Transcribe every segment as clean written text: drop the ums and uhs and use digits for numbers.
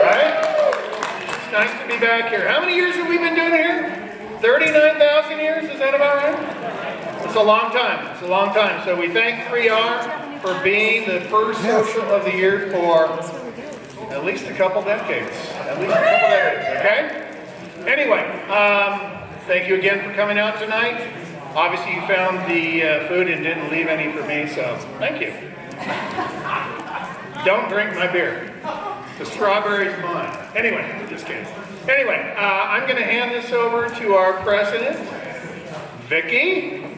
Right? It's nice to be back here. How many years have we been doing it here? 39,000 years? Is that about right? It's a long time. It's a long time. So we thank 3R for being the first social of the year for at least a couple decades. At least a couple decades, okay? Anyway, thank you again for coming out tonight. Obviously you found the food and didn't leave any for me, so thank you. Don't drink my beer. The strawberry's mine. Anyway, just kidding. Anyway, I'm going to hand this over to our president, Vicki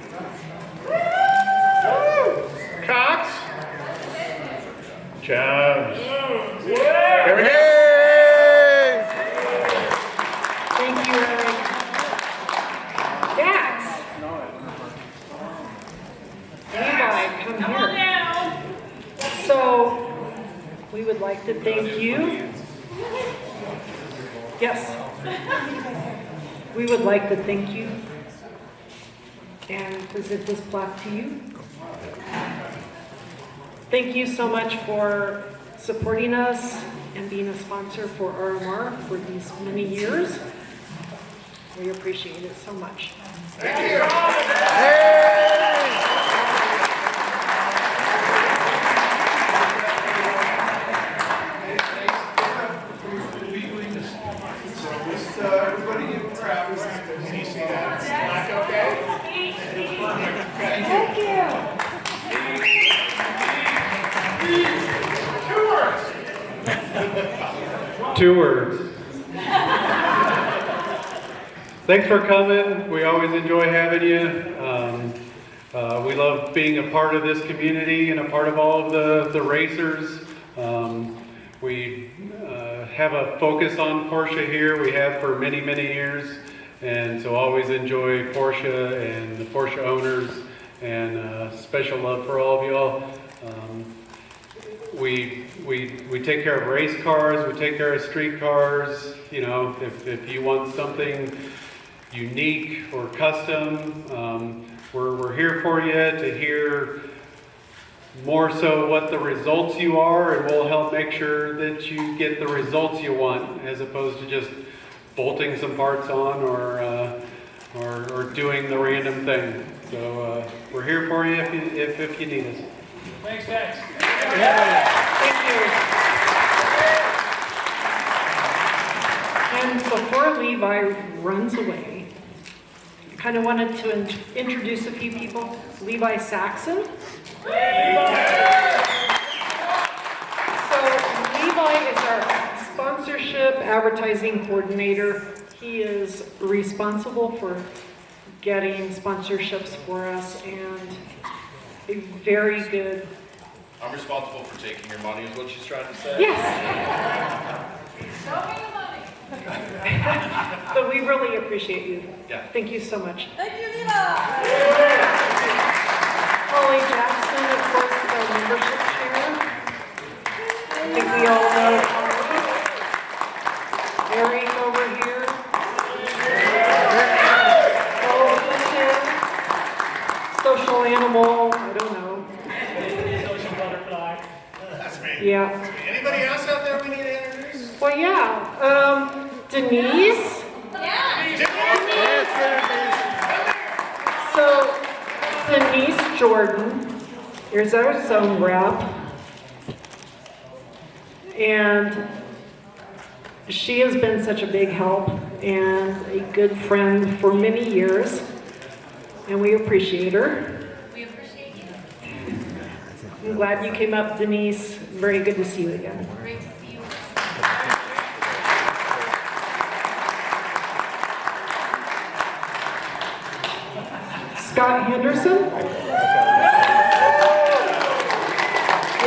Cox Jones. There we go. Thank you, Eric. Dax. Levi, come here. So, we would like to thank you. Yes. We would like to thank you and present this plaque to you. Thank you so much for supporting us and being a sponsor for RMR for these many years. We appreciate it so much. Thank you. Everybody give crap. Can you see that? Okay? Thank you. 2 words. Thanks for coming. We always enjoy having you. We love being a part of this community and a part of all of the racers. We have a focus on Porsche here. We have for many, many years. And so always enjoy Porsche and the Porsche owners, and special love for all of y'all. We take care of race cars, we take care of street cars. You know, if you want something unique or custom, we're here for you to hear more so what the results you are, and we'll help make sure that you get the results you want, as opposed to just bolting some parts on or doing the random thing. So we're here for you if you need us. Thanks, guys. Thank you. And before Levi runs away, I kind of wanted to introduce a few people. Levi Saxon. So Levi is our sponsorship advertising coordinator. He is responsible for getting sponsorships for us, and a very good... I'm responsible for taking your money, is what she's trying to say? Yes. Show me the money. But we really appreciate you. Yeah. Thank you so much. Thank you, Lena. Holly Jackson, of course, is our membership chair. I think we all know Holly. Eric over here. Social animal, I don't know. Social butterfly. That's me. Yeah. Anybody else out there we need to introduce? Well, yeah. Denise. So, Denise Jordan, here's our zone rep. And she has been such a big help and a good friend for many years. And we appreciate her. We appreciate you. I'm glad you came up, Denise. Very good to see you again. Great to see you. Scott Henderson.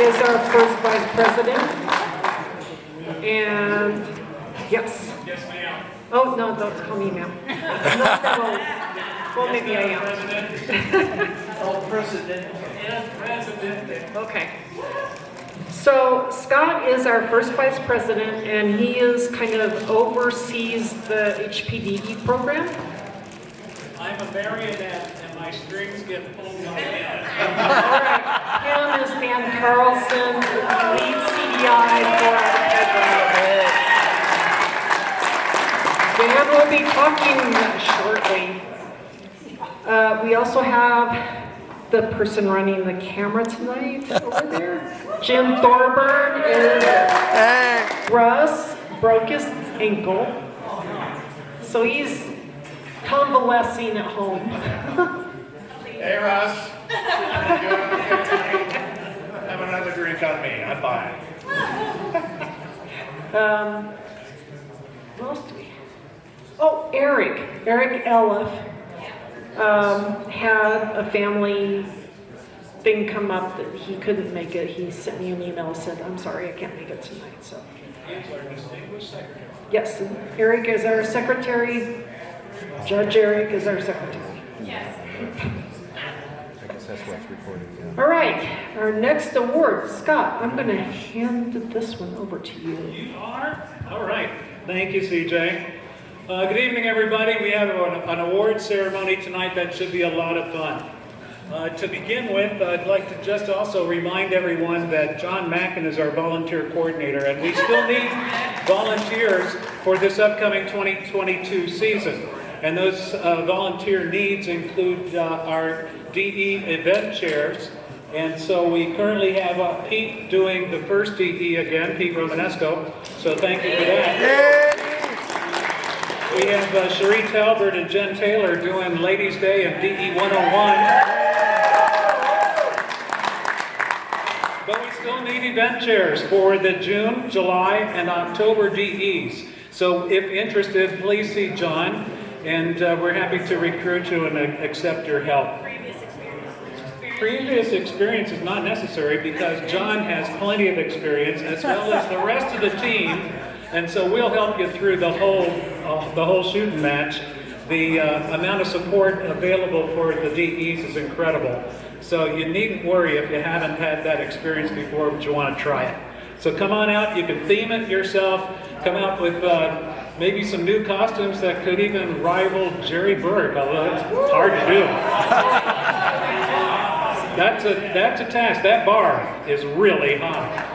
is our first vice president. And yes. Yes, ma'am. Oh, no, don't call me ma'am. Well, maybe I am. President. Okay. So Scott is our first vice president, and he is kind of oversees the HPDE program. I'm a marionette and my strings get pulled by him. All right. Him is Dan Carlson, lead CDI for our program. Dan will be talking shortly. We also have the person running the camera tonight over there. Jim Thorburn is Russ broke his ankle, so he's convalescing at home. Hey, Russ. Have another drink on me. I'm fine. What else do we have? Oh, Eric Eliff had a family thing come up that he couldn't make it. He sent me an email and said, I'm sorry, I can't make it tonight. So, He's our distinguished secretary. yes, and Eric is our secretary. Judge Eric is our secretary. Yes. I guess that's what's recorded, yeah. All right, our next award, Scott, I'm going to hand this one over to you. You are? All right. Thank you, CJ. Good evening, everybody. We have an award ceremony tonight that should be a lot of fun. To begin with, I'd like to just also remind everyone that John Mackin is our volunteer coordinator, and we still need volunteers for this upcoming 2022 season. And those volunteer needs include our DE event chairs. And so we currently have Pete doing the first DE again, Pete Romanesco. So thank you for that. We have Cherie Talbert and Jen Taylor doing Ladies' Day and DE 101. But we still need event chairs for the June, July, and October DEs. So if interested, please see John, and we're happy to recruit you and accept your help. Previous experience is not necessary because John has plenty of experience, as well as the rest of the team, and so we'll help you through the whole shooting match. The amount of support available for the DEs is incredible. So you needn't worry if you haven't had that experience before, but you want to try it. So come on out, you can theme it yourself, come out with maybe some new costumes that could even rival Jerry Burke, although it's hard to do. That's a task. That bar is really high.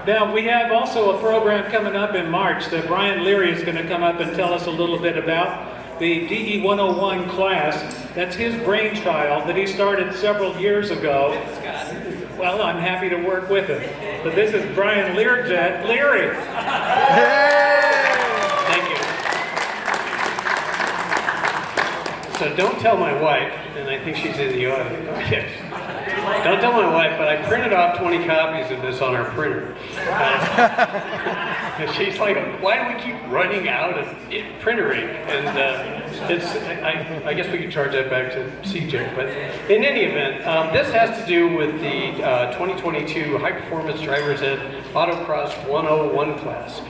Now, we have also a program coming up in March that Brian Leary is going to come up and tell us a little bit about. The DE 101 class, that's his brainchild that he started several years ago. Well, I'm happy to work with him. But this is Brian Leary. Thank you. So don't tell my wife, and I think she's in the audience. Oh, yes. Don't tell my wife, but I printed off 20 copies of this on our printer. And she's like, why do we keep running out of printer ink? And I guess we could charge that back to CJ. But in any event, this has to do with the 2022 High Performance Driver's Ed Autocross 101 class.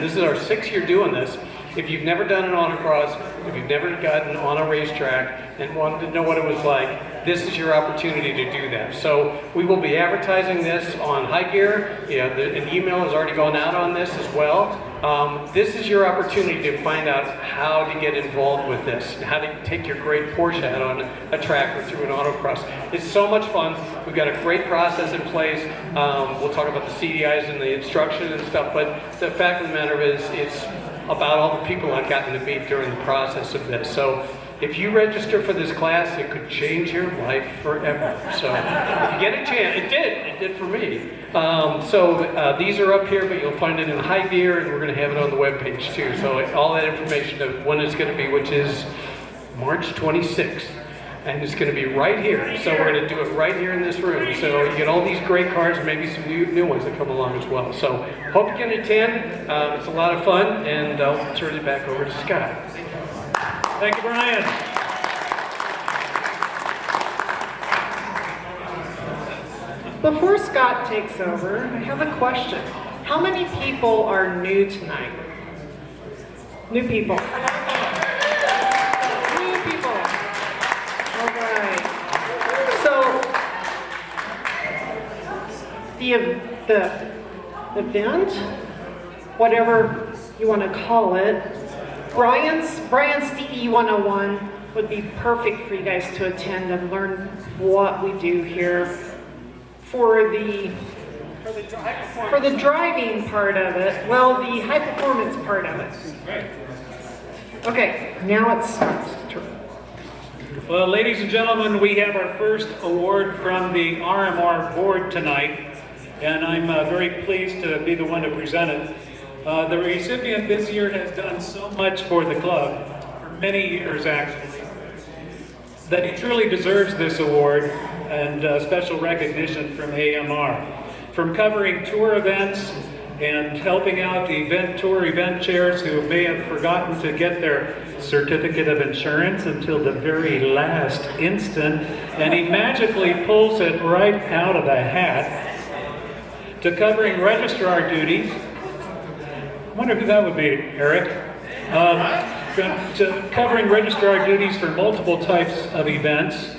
This is our 6th year doing this. If you've never done an autocross, if you've never gotten on a racetrack and wanted to know what it was like, this is your opportunity to do that. So we will be advertising this on High Gear. An email has already gone out on this as well. This is your opportunity to find out how to get involved with this, how to take your great Porsche out on a track or through an autocross. It's so much fun. We've got a great process in place. We'll talk about the CDIs and the instruction and stuff, but the fact of the matter is, it's about all the people I've gotten to meet during the process of this. So if you register for this class, it could change your life forever. So if you get a chance, it did for me. These are up here, but you'll find it in High Gear, and we're going to have it on the webpage too. So all that information of when it's going to be, which is March 26th. And it's going to be right here. So we're going to do it right here in this room. So you get all these great cars, maybe some new ones that come along as well. So hope you can attend. It's a lot of fun, and I'll turn it back over to Scott. Thank you, Brian. Before Scott takes over, I have a question. How many people are new tonight? New people. New people. All right. So, the event, whatever you want to call it, Brian's DE 101 would be perfect for you guys to attend and learn what we do here for the driving part of it. Well, the high performance part of it. Okay, now it's Scott's turn. Well, ladies and gentlemen, we have our first award from the RMR board tonight, and I'm very pleased to be the one to present it. The recipient this year has done so much for the club, for many years actually, that he truly deserves this award and special recognition from AMR. From covering tour events and helping out the tour event chairs who may have forgotten to get their certificate of insurance until the very last instant, and he magically pulls it right out of the hat, to covering registrar duties. I wonder who that would be, Eric. To covering registrar duties for multiple types of events,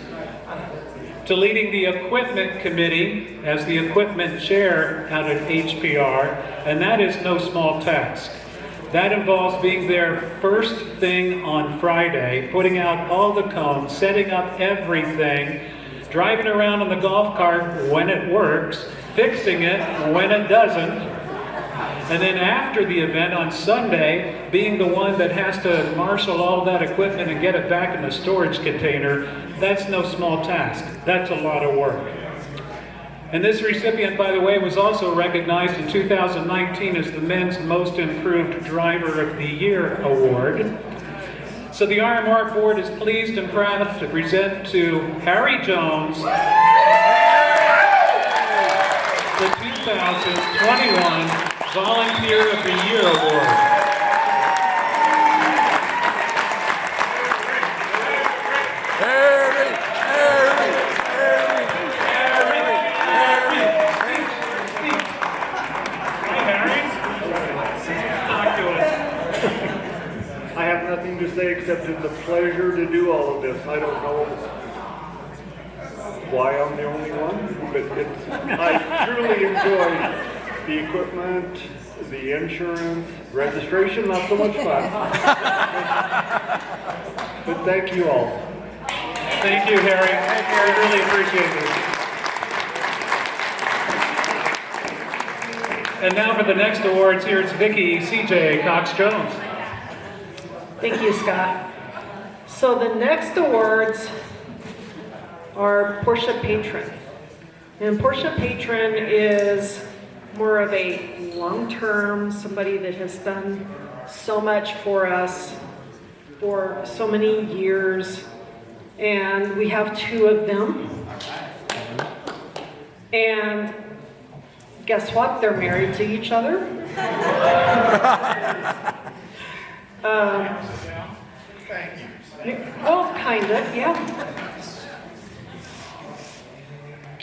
to leading the equipment committee as the equipment chair out at HPR, and that is no small task. That involves being there first thing on Friday, putting out all the cones, setting up everything, driving around in the golf cart when it works, fixing it when it doesn't, and then after the event on Sunday, being the one that has to marshal all that equipment and get it back in the storage container. That's no small task. That's a lot of work. And this recipient, by the way, was also recognized in 2019 as the Men's Most Improved Driver of the Year Award. So the RMR Board is pleased and proud to present to Harry Jones the 2021 Volunteer of the Year Award. I have nothing to say except it's a pleasure to do all of this. I don't know why I'm the only one, but I truly enjoy the equipment, the insurance, registration, not so much fun. But thank you all. Thank you, Harry. I really appreciate this. And now for the next awards, here it's Vicki C.J. Cox-Jones. Thank you, Scott. So the next awards are Porsche Patron. And Porsche Patron is more of a long-term, somebody that has done so much for us for so many years. And we have two of them. And guess what? They're married to each other. Well, kind of, yeah.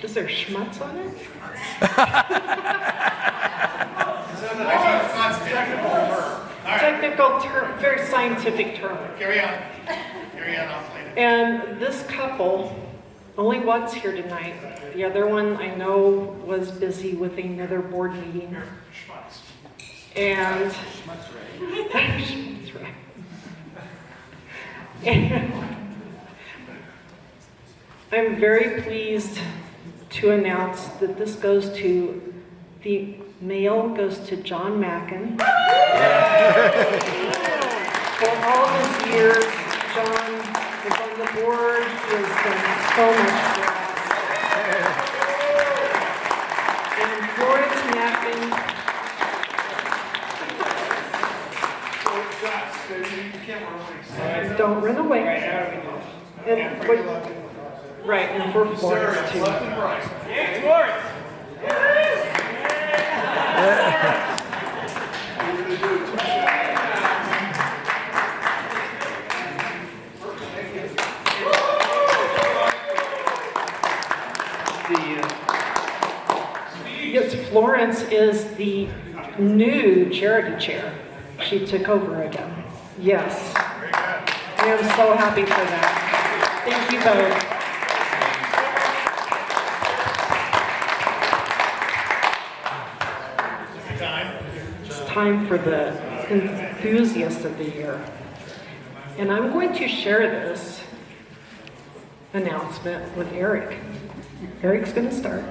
Is there schmutz on it? Technical term, very scientific term. Carry on. Carry on, I'll explain it. And this couple, only one's here tonight. The other one I know was busy with another board meeting. And Schmutz, right. And I'm very pleased to announce that this goes to, the male goes to John Mackin. For all his years, John is on the board, he has done so much for us. And Florence Mackin, don't run away. And, right, and for Florence too. Florence is the new charity chair. She took over again. Yes. I am so happy for that. Thank you both. It's time for the enthusiast of the year. And I'm going to share this announcement with Eric. Eric's going to start.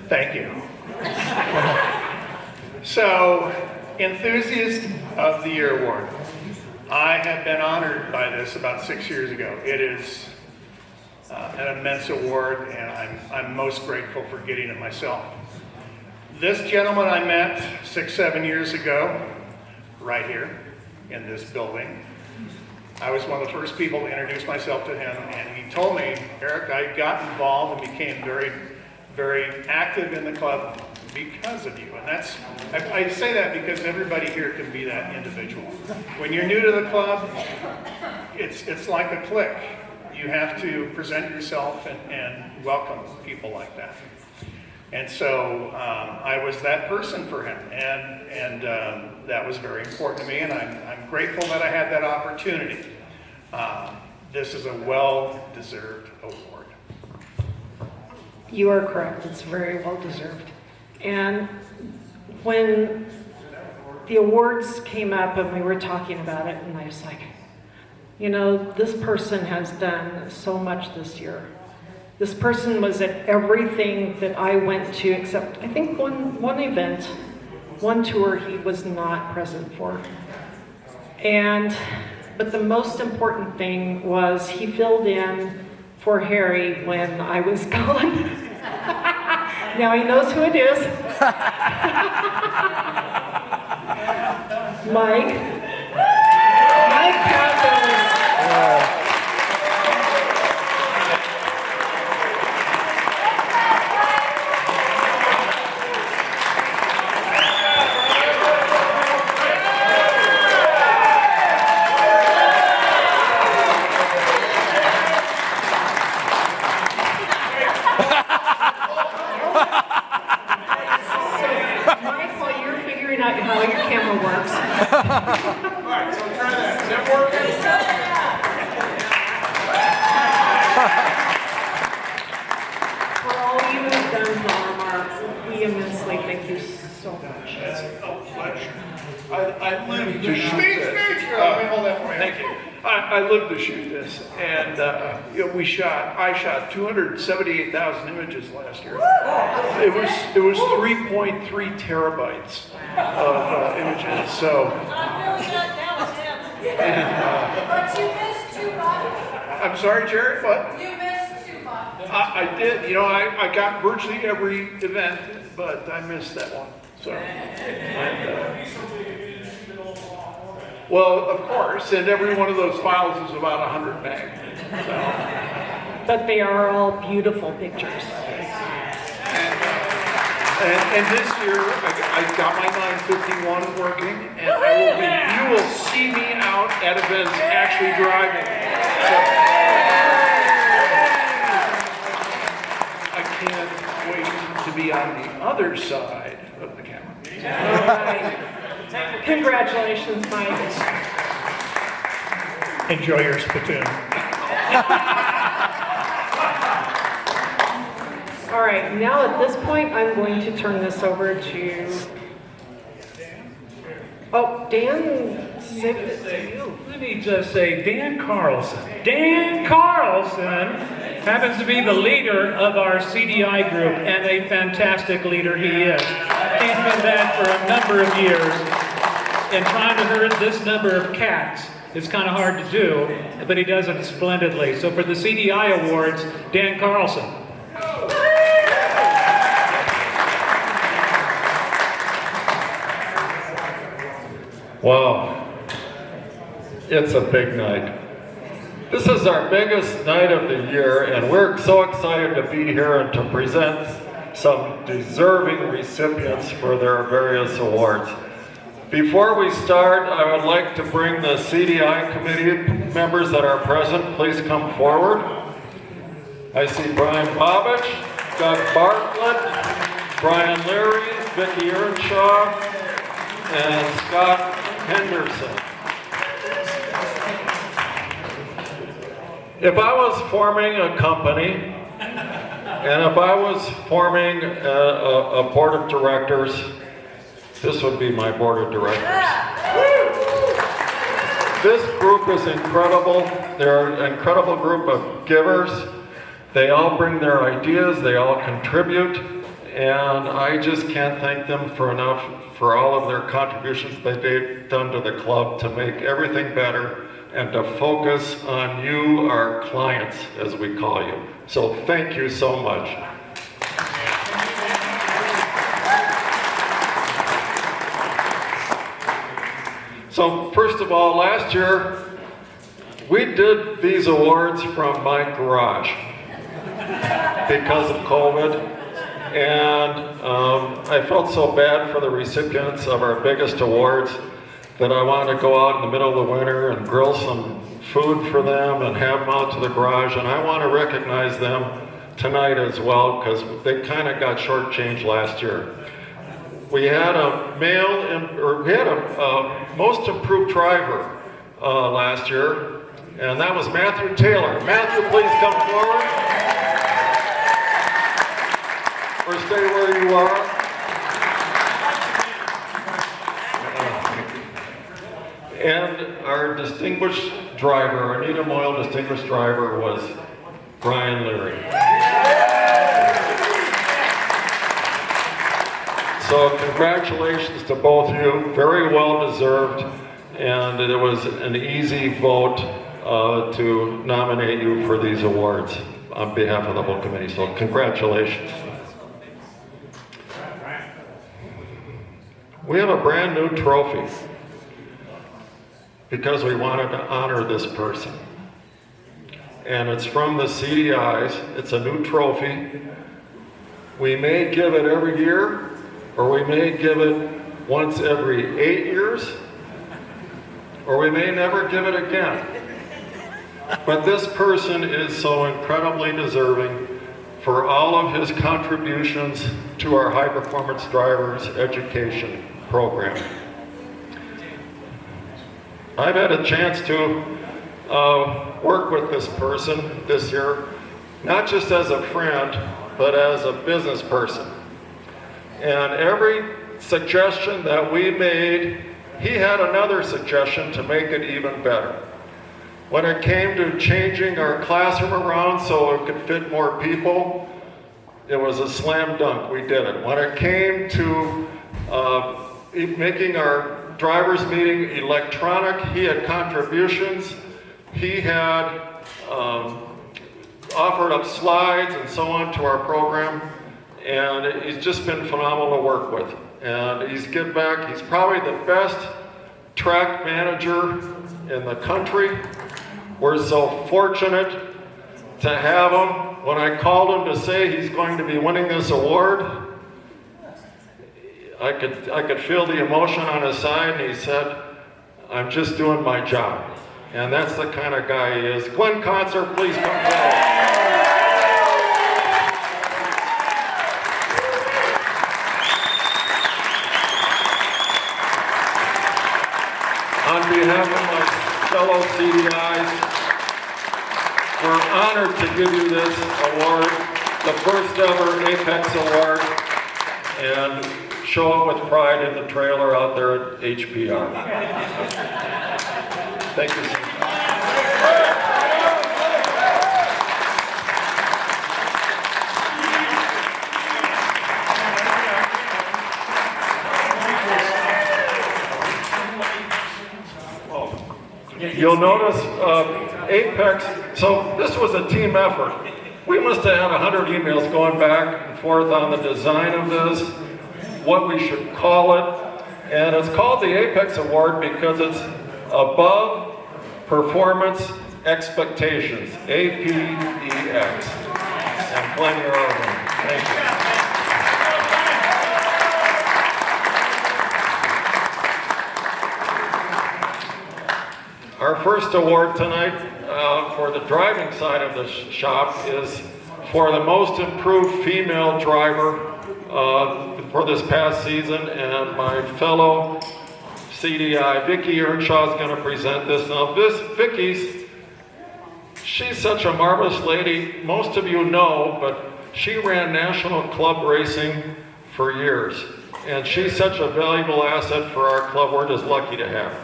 Thank you. So, Enthusiast of the Year Award. I have been honored by this about 6 years ago. It is an immense award, and I'm most grateful for getting it myself. This gentleman I met 6, 7 years ago, right here in this building. I was one of the first people to introduce myself to him, and he told me, Eric, I got involved and became very, very active in the club because of you. And that's, I say that because everybody here can be that individual. When you're new to the club, it's like a clique. You have to present yourself and welcome people like that. And so I was that person for him, and that was very important to me, and I'm grateful that I had that opportunity. This is a well-deserved award. You are correct. It's very well deserved. And when the awards came up and we were talking about it, and I was like, you know, this person has done so much this year. This person was at everything that I went to, except I think one event, one tour he was not present for. But the most important thing was he filled in for Harry when I was gone. Now he knows who it is. Mike Pappins. How your camera works. All right, so try that. Is that working? For all you have done for RMR, we immensely thank you so much. It's a pleasure. I live to shoot this. Let me hold that for you. Thank you. I lived to shoot this, and you know, I shot 278,000 images last year. It was 3.3 terabytes of images. So. But you missed 2 bucks. I'm sorry, Jared. What? You missed 2 bucks. I did. You know, I got virtually every event, but I missed that one. So. Well, of course, and every one of those files is about 100 meg. So. But they are all beautiful pictures. And this year, I got my 951 working, and you will see me out at events actually driving. So, I can't wait to be on the other side of the camera. All right. Congratulations, Mike. Enjoy your spittoon. All right, now at this point, I'm going to turn this over to... Oh, Dan saved it to you. Let me just say, Dan Carlson. Dan Carlson happens to be the leader of our CDI group, and a fantastic leader he is. He's been that for a number of years, and trying to herd this number of cats is kind of hard to do, but he does it splendidly. So for the CDI Awards, Dan Carlson. Wow, it's a big night. This is our biggest night of the year, and we're so excited to be here and to present some deserving recipients for their various awards. Before we start, I would like to bring the CDI committee members that are present. Please come forward. I see Brian Bobich, Doug Bartlett, Brian Leary, Vicki Earnshaw, and Scott Henderson. If I was forming a company, and if I was forming a board of directors, this would be my board of directors. This group is incredible. They're an incredible group of givers. They all bring their ideas, they all contribute, and I just can't thank them for all of their contributions that they've done to the club to make everything better and to focus on you, our clients, as we call you. So thank you so much. So first of all, last year, we did these awards from my garage because of COVID. And I felt so bad for the recipients of our biggest awards that I wanted to go out in the middle of the winter and grill some food for them and have them out to the garage. And I want to recognize them tonight as well because they kind of got shortchanged last year. We had a most improved driver last year, and that was Matthew Taylor. Matthew, please come forward. Or stay where you are. And our distinguished driver, our Needham Oil distinguished driver was Brian Leary. So congratulations to both of you, very well deserved, and it was an easy vote to nominate you for these awards on behalf of the whole committee, so congratulations. We have a brand new trophy because we wanted to honor this person. And it's from the CDIs, it's a new trophy. We may give it every year, or we may give it once every 8 years, or we may never give it again. But this person is so incredibly deserving for all of his contributions to our high performance drivers education program. I've had a chance to work with this person this year, not just as a friend, but as a business person. And every suggestion that we made, he had another suggestion to make it even better. When it came to changing our classroom around so it could fit more people, it was a slam dunk, we did it. When it came to making our drivers meeting electronic, he had contributions. He had offered up slides and so on to our program, and he's just been phenomenal to work with. And he's give back. He's probably the best track manager in the country. We're so fortunate to have him. When I called him to say he's going to be winning this award, I could feel the emotion on his side, and he said, "I'm just doing my job." And that's the kind of guy he is. Glenn Concert, please come forward. On behalf of my fellow CDIs, we're honored to give you this award, the first ever Apex Award, and show it with pride in the trailer out there at HPR. Thank you, sir. You'll notice Apex, so this was a team effort. We must have had 100 emails going back and forth on the design of this, what we should call it, and it's called the Apex Award because it's above performance expectations, APEX, and plenty of them. Thank you. Our first award tonight for the driving side of the shop is for the most improved female driver for this past season, and my fellow CDI, Vicki Earnshaw, is going to present this. Now, she's such a marvelous lady. Most of you know, but she ran national club racing for years. And she's such a valuable asset for our club. We're just lucky to have her.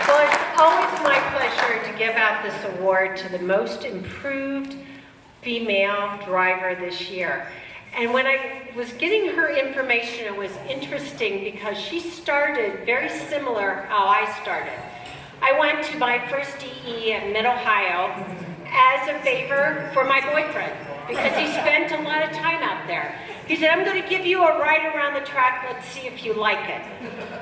Well, it's always my pleasure to give out this award to the most improved female driver this year. And when I was getting her information, it was interesting because she started very similar how I started. I went to my first DE at Mid-Ohio as a favor for my boyfriend because he spent a lot of time out there. He said, I'm going to give you a ride around the track, let's see if you like it.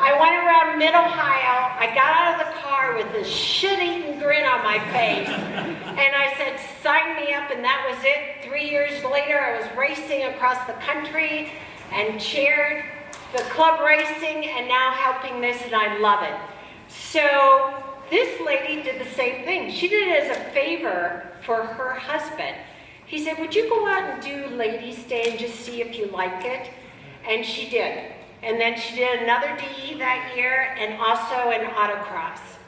I went around Mid-Ohio, I got out of the car with this shit-eaten grin on my face, and I said, sign me up, and that was it. 3 years later, I was racing across the country and chaired the club racing and now helping this, and I love it. So this lady did the same thing. She did it as a favor for her husband. He said, would you go out and do Ladies' Day and just see if you like it? And she did. And then she did another DE that year and also an autocross.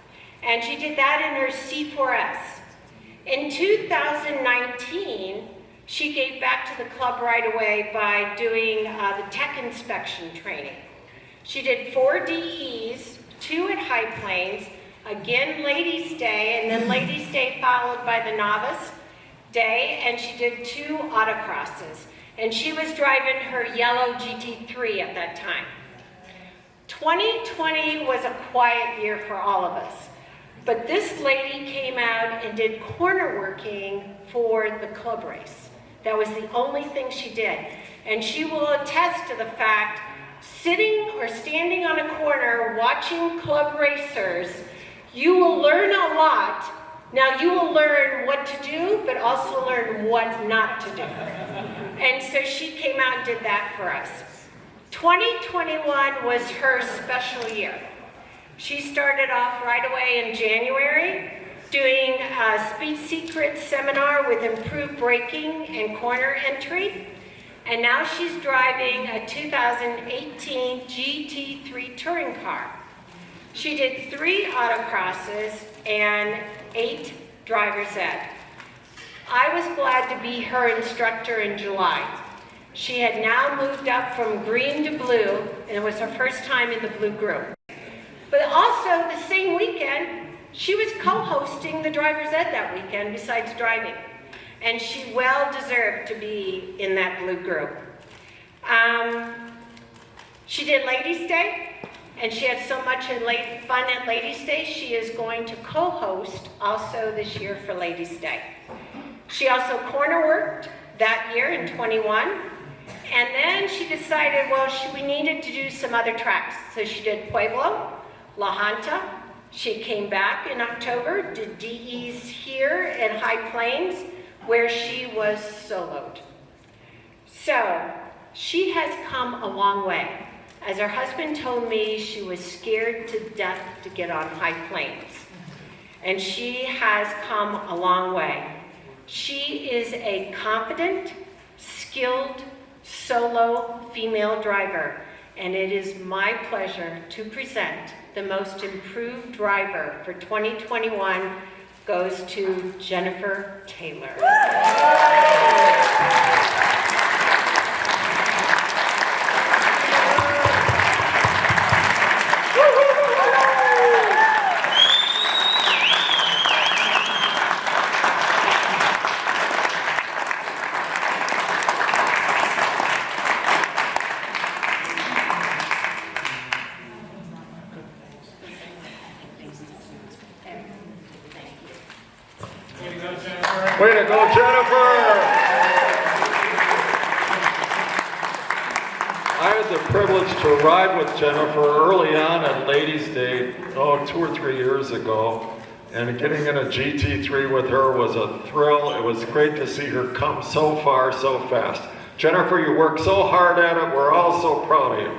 And she did that in her C4S. In 2019, she gave back to the club right away by doing the tech inspection training. She did 4 DEs, 2 at High Plains, again Ladies' Day, and then Ladies' Day followed by the Novice Day, and she did 2 autocrosses. And she was driving her yellow GT3 at that time. 2020 was a quiet year for all of us. But this lady came out and did corner working for the club race. That was the only thing she did. And she will attest to the fact, sitting or standing on a corner watching club racers, you will learn a lot. Now you will learn what to do, but also learn what not to do. And so she came out and did that for us. 2021 was her special year. She started off right away in January doing a Speed Secrets seminar with improved braking and corner entry. And now she's driving a 2018 GT3 touring car. She did 3 autocrosses and 8 driver's ed. I was glad to be her instructor in July. She had now moved up from green to blue, and it was her first time in the blue group. But also, the same weekend, she was co-hosting the driver's ed that weekend besides driving. And she well deserved to be in that blue group. She did Ladies' Day. And she had so much fun at Ladies' Day, she is going to co-host also this year for Ladies' Day. She also corner worked that year in 21. And then she decided, well, we needed to do some other tracks. So she did Pueblo, La Junta. She came back in October, did DEs here in High Plains, where she was soloed. So she has come a long way. As her husband told me, she was scared to death to get on High Plains. And she has come a long way. She is a confident, skilled, solo female driver. And it is my pleasure to present the most improved driver for 2021 goes to Jennifer Taylor. Way to go, Jennifer! I had the privilege to ride with Jennifer early on at Ladies' Day, 2 or 3 years ago. And getting in a GT3 with her was a thrill. It was great to see her come so far, so fast. Jennifer, you worked so hard at it. We're all so proud of you.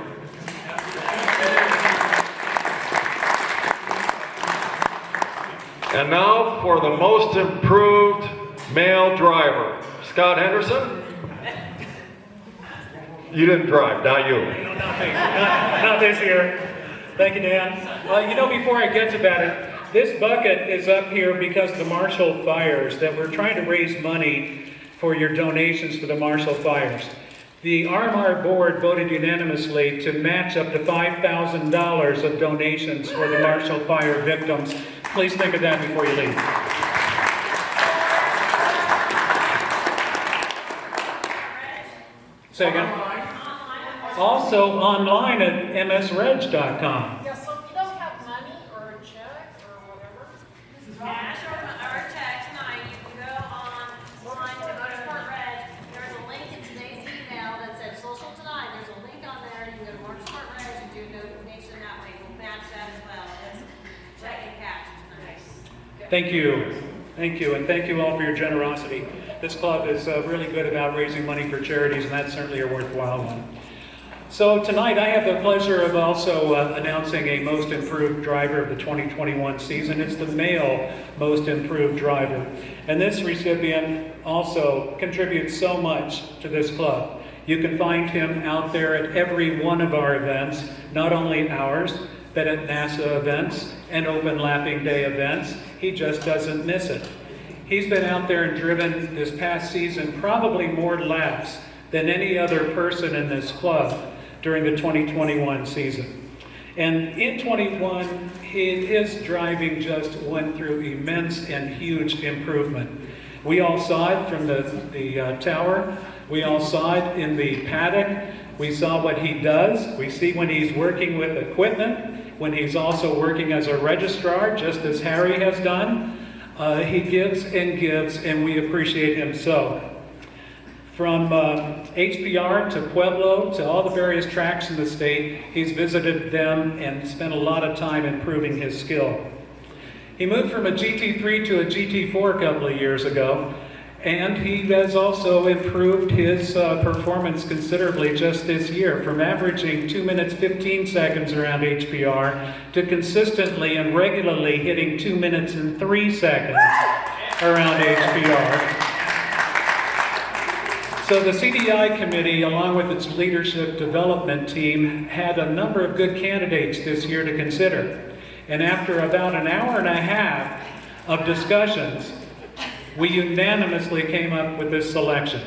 And now for the most improved male driver. Scott Henderson? You didn't drive, not you. No, not this year. Thank you, Dan. You know, before I get to that, this bucket is up here because of the Marshall fires, that we're trying to raise money for your donations for the Marshall fires. The RMR board voted unanimously to match up to $5,000 of donations for the Marshall fire victims. Please think of that before you leave. Say again. Also online at msreg.com. Yeah, so if you don't have money or a check or whatever, cash or a check tonight, you can go online to Motorsport Red. There's a link in today's email that says Social Tonight. There's a link on there. You can go to Motorsport Red and do no donation that way. We'll match that as well as check and cash tonight. Thank you. Thank you, and thank you all for your generosity. This club is really good about raising money for charities, and that's certainly a worthwhile one. So tonight I have the pleasure of also announcing a Most Improved Driver of the 2021 season. It's the male Most Improved Driver. And this recipient also contributes so much to this club. You can find him out there at every one of our events, not only ours, but at NASA events and Open Lapping Day events. He just doesn't miss it. He's been out there and driven this past season probably more laps than any other person in this club during the 2021 season. And in 21, his driving just went through immense and huge improvement. We all saw it from the tower. We all saw it in the paddock. We saw what he does. We see when he's working with equipment, when he's also working as a registrar, just as Harry has done. He gives, and we appreciate him so. From HPR to Pueblo to all the various tracks in the state, he's visited them and spent a lot of time improving his skill. He moved from a GT3 to a GT4 a couple of years ago, and he has also improved his performance considerably just this year, from averaging 2 minutes 15 seconds around HPR to consistently and regularly hitting 2 minutes and 3 seconds around HPR. So the CDI committee, along with its leadership development team, had a number of good candidates this year to consider. And after about an hour and a half of discussions, we unanimously came up with this selection.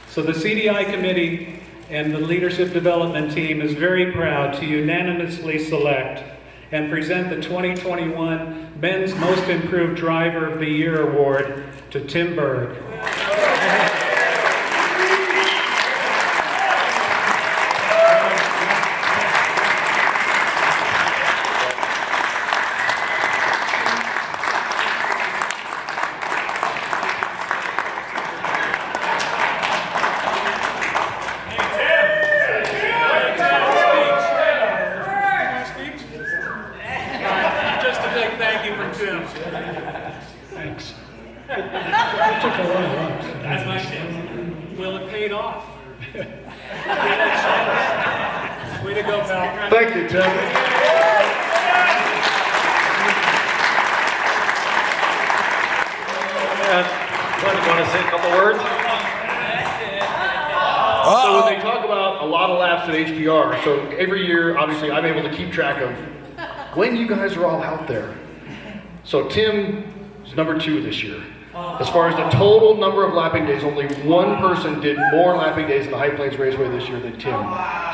So the CDI committee and the leadership development team is very proud to unanimously select and present the 2021 Men's Most Improved Driver of the Year Award to Tim Berg. Thank you, Tim. Want to say a couple words? So when they talk about a lot of laps at HPR, so every year, obviously, I'm able to keep track of when you guys are all out there. So Tim is number 2 this year. As far as the total number of lapping days, only one person did more lapping days in the High Plains Raceway this year than Tim.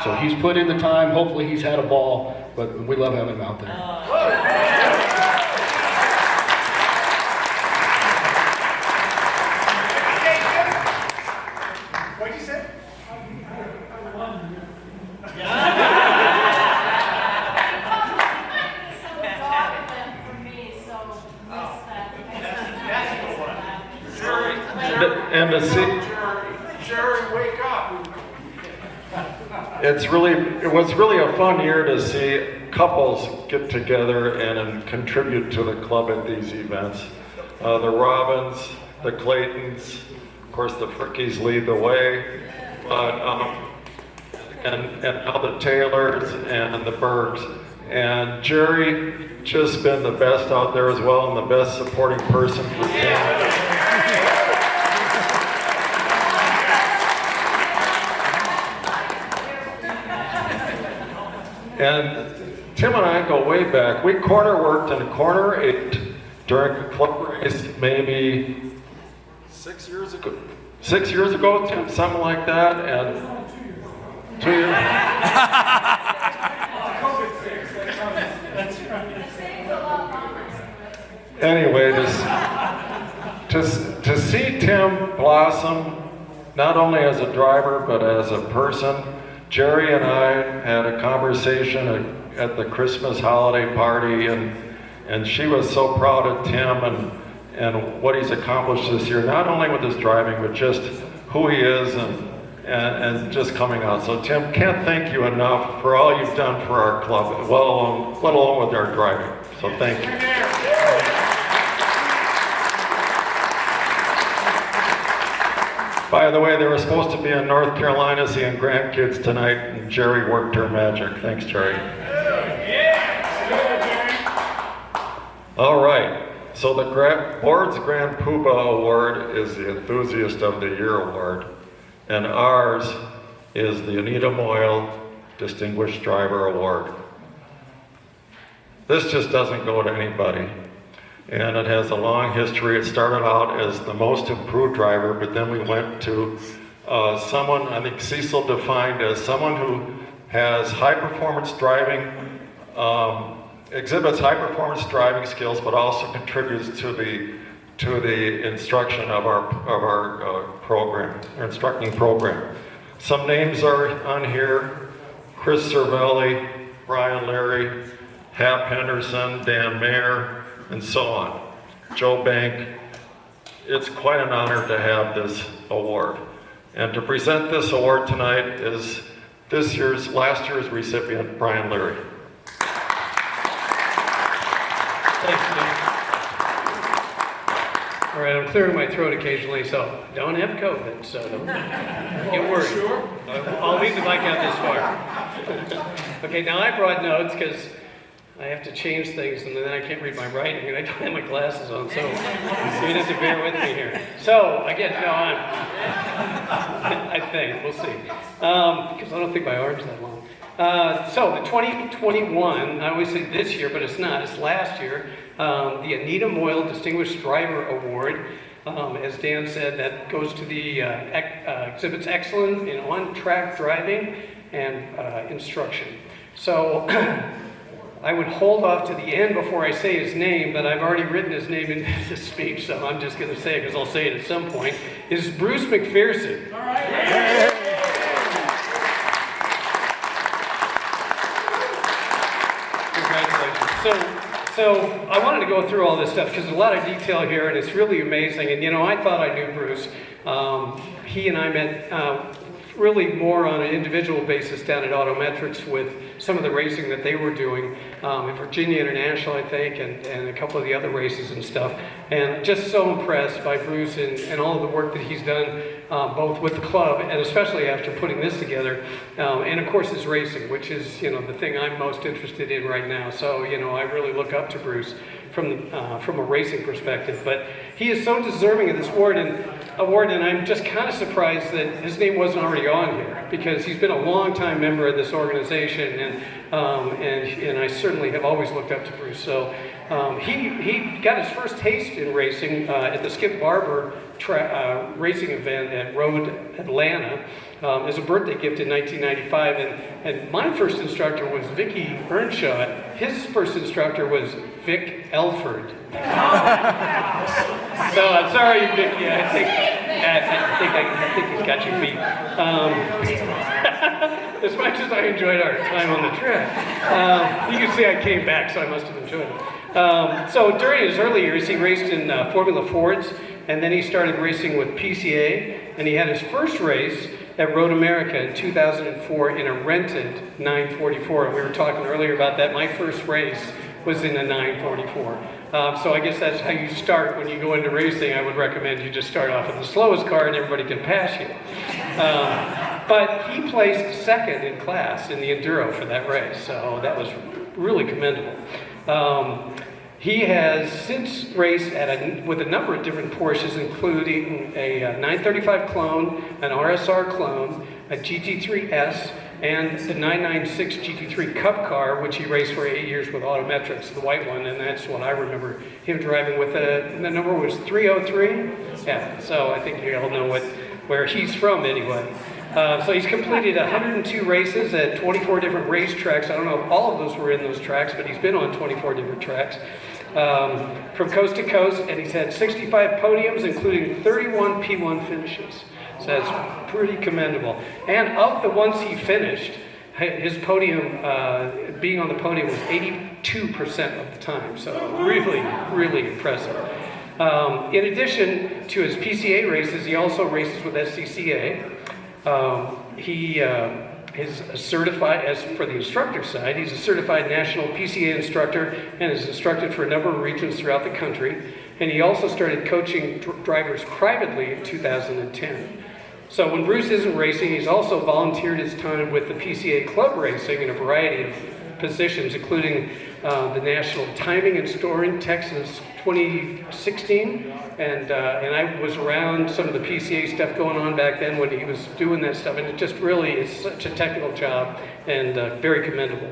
So he's put in the time. Hopefully he's had a ball, but we love having him out there. What'd you say? And to see, Jerry, wake up. it was really a fun year to see couples get together and contribute to the club at these events. The Robins, the Claytons, of course the Frickies lead the way, but and now the Taylors and the Bergs. And Jerry just been the best out there as well, and the best supporting person for Tim. And Tim and I go way back. We corner worked in corner 8 during a club race maybe 6 years ago. 6 years ago, Tim, something like that, and 2 years. Anyway, to see Tim blossom, not only as a driver, but as a person, Jerry and I had a conversation at the Christmas holiday party, and she was so proud of Tim and what he's accomplished this year, not only with his driving, but just who he is and just coming out. So Tim, can't thank you enough for all you've done for our club, let alone with our driving. So thank you. By the way, they were supposed to be in North Carolina seeing grandkids tonight, and Jerry worked her magic. Thanks, Jerry. All right, so the board's Grand Poobah Award is the Enthusiast of the Year Award, and ours is the Anita Moyle Distinguished Driver Award. This just doesn't go to anybody. And it has a long history. It started out as the most improved driver, but then we went to someone, I think Cecil defined as someone who has high performance driving, exhibits high performance driving skills, but also contributes to the instruction of our program, our instructing program. Some names are on here: Chris Cervelli, Brian Leary, Hap Henderson, Dan Mayer, and so on. Joe Bank. It's quite an honor to have this award. And to present this award tonight is last year's recipient, Brian Leary. Thanks, Nick. All right, I'm clearing my throat occasionally, so don't have COVID, so don't get worried. Sure? I'll leave the mic out this far. Okay, now I brought notes because I have to change things, and then I can't read my writing, and I don't have my glasses on, so you have to bear with me here. So, again, no, I think, we'll see, because I don't think my arm's that long. So, the 2021, I always say this year, but it's not, it's last year, the Anita Moyle Distinguished Driver Award, as Dan said, that goes to the exhibits excellence in on-track driving and instruction. So, I would hold off to the end before I say his name, but I've already written his name in this speech, so I'm just going to say it because I'll say it at some point. Is Bruce McPherson. All right. Congratulations. So I wanted to go through all this stuff because there's a lot of detail here, and it's really amazing. And you know, I thought I knew Bruce. He and I met really more on an individual basis down at Autometrics with some of the racing that they were doing at Virginia International, I think, and a couple of the other races and stuff. And just so impressed by Bruce and all of the work that he's done, both with the club and especially after putting this together. And of course his racing, which is, you know, the thing I'm most interested in right now. So, you know, I really look up to Bruce from a racing perspective. But he is so deserving of this award, and I'm just kind of surprised that his name wasn't already on here, because he's been a long-time member of this organization, and I certainly have always looked up to Bruce. So he got his first taste in racing at the Skip Barber racing event at Road Atlanta as a birthday gift in 1995, and my first instructor was Vicky Earnshaw. His first instructor was Vic Elford. So I'm sorry, Vicky. I think he's got you beat. As much as I enjoyed our time on the trip, you can see I came back, so I must have enjoyed it. So during his early years, he raced in Formula Fords, and then he started racing with PCA, and he had his first race at Road America in 2004 in a rented 944. And we were talking earlier about that. My first race was in a 944. So I guess that's how you start when you go into racing. I would recommend you just start off with the slowest car and everybody can pass you. But he placed second in class in the Enduro for that race, so that was really commendable. He has since raced with a number of different Porsches, including a 935 clone, an RSR clone, a GT3S, and the 996 GT3 Cup car, which he raced for 8 years with Autometrics, the white one, and that's what I remember him driving with. And the number was 303. Yeah, so I think you all know where he's from anyway. So he's completed 102 races at 24 different racetracks. I don't know if all of those were in those tracks, but he's been on 24 different tracks. From coast to coast, and he's had 65 podiums, including 31 P1 finishes. So that's pretty commendable. And of the ones he finished, his podium, being on the podium was 82% of the time. So really, really impressive. In addition to his PCA races, he also races with SCCA. He is a certified, as for the instructor side, he's a certified national PCA instructor and is instructed for a number of regions throughout the country. And he also started coaching drivers privately in 2010. So when Bruce isn't racing, he's also volunteered his time with the PCA club racing in a variety of positions, including the National Timing and Storing Texas 2016. And I was around some of the PCA stuff going on back then when he was doing that stuff. And it just really is such a technical job and very commendable.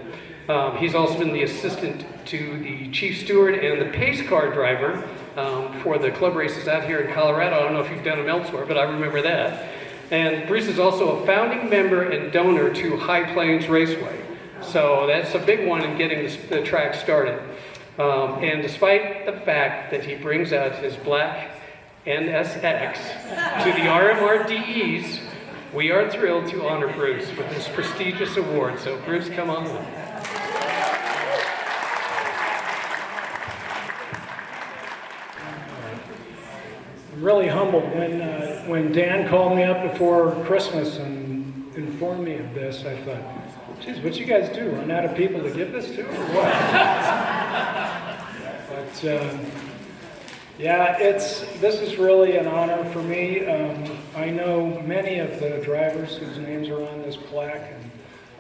He's also been the assistant to the chief steward and the pace car driver for the club races out here in Colorado. I don't know if you've done them elsewhere, but I remember that. And Bruce is also a founding member and donor to High Plains Raceway. So that's a big one in getting the track started. And despite the fact that he brings out his black NSX to the RMR DEs, we are thrilled to honor Bruce with this prestigious award. So Bruce, come on up. I'm really humbled when Dan called me up before Christmas and informed me of this. I thought, geez, what you guys do? Run out of people to give this to, or what? But yeah, this is really an honor for me. I know many of the drivers whose names are on this plaque, and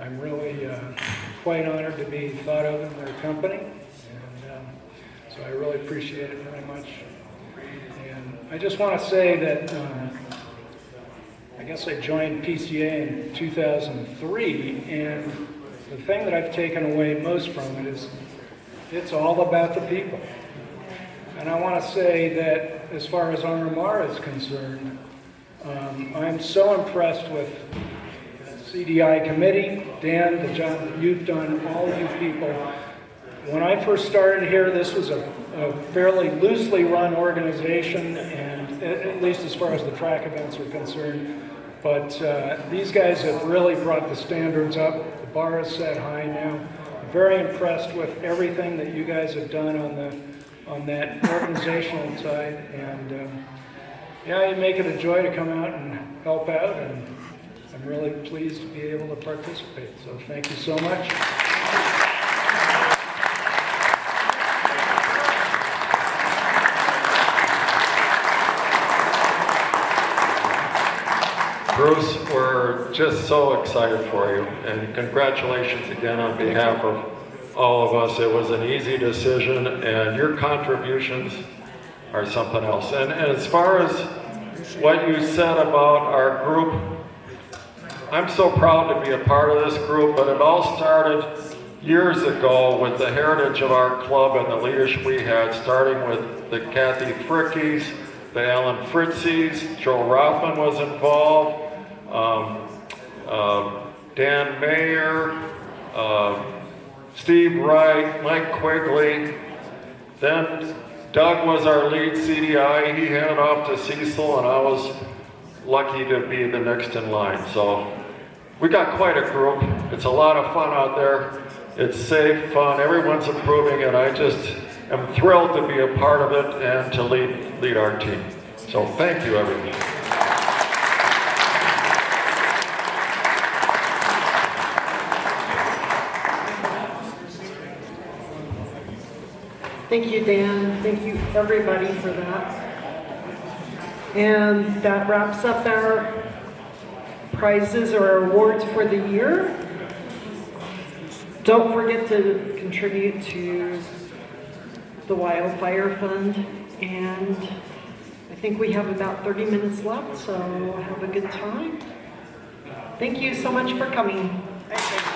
I'm really quite honored to be thought of in their company. And so I really appreciate it very much. And I just want to say that I guess I joined PCA in 2003, and the thing that I've taken away most from it is it's all about the people. And I want to say that as far as RMR is concerned, I'm so impressed with the CDI committee, Dan, the job that you've done, all of you people. When I first started here, this was a fairly loosely run organization, and at least as far as the track events are concerned. But these guys have really brought the standards up. The bar is set high now. I'm very impressed with everything that you guys have done on that organizational side. And yeah, you make it a joy to come out and help out, and I'm really pleased to be able to participate. So thank you so much. Bruce, we're just so excited for you, and congratulations again on behalf of all of us. It was an easy decision, and your contributions are something else. And as far as what you said about our group, I'm so proud to be a part of this group, but it all started years ago with the heritage of our club and the leadership we had, starting with the Kathy Frickies, the Alan Fritzies, Joe Rothman was involved, Dan Mayer, Steve Wright, Mike Quigley. Then Doug was our lead CDI. He handed off to Cecil, and I was lucky to be the next in line. So we got quite a group. It's a lot of fun out there. It's safe, fun. Everyone's improving, and I just am thrilled to be a part of it and to lead our team. So thank you, everyone. Thank you, Dan. Thank you, everybody, for that. And that wraps up our prizes or awards for the year. Don't forget to contribute to the Wildfire Fund. And I think we have about 30 minutes left, so have a good time. Thank you so much for coming. Hey, thank you.